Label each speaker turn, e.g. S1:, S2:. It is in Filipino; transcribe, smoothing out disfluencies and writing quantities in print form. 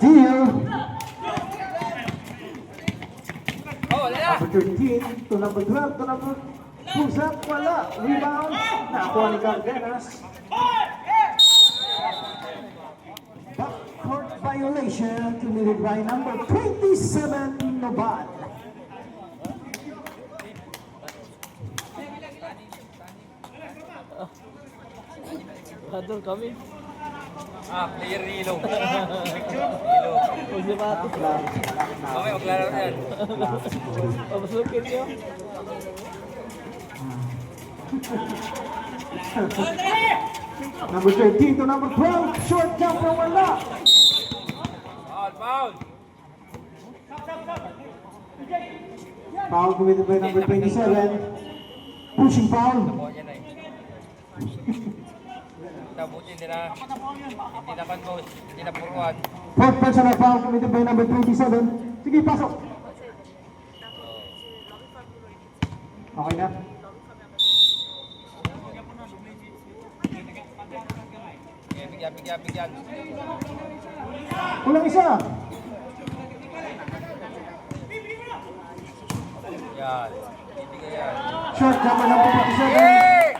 S1: steal.
S2: Number 13 to number 12 to number Pusat, wala. Rebound. Nakuha ni Cardenas. Backcourt violation committed by number 27, Nobal.
S3: Hadol kami.
S4: Player ni Ilo.
S3: Huwag sapatos.
S4: Okay, maglaro na yan.
S3: Pabasukin niyo.
S2: Number 13 to number 12. Short jumper, wala.
S4: Foul.
S2: Foul committed by number 27. Pushing foul.
S4: Nakuha niya na eh. Tabutin nila. Hindi na convos. Hindi na puruan.
S2: Fourth personal foul committed by number 27. Sige, pasok. Okay na.
S4: Okay, bigyan.
S2: Kulang isa.
S4: Yan. Bibigay yan.
S2: Short jumper number 27.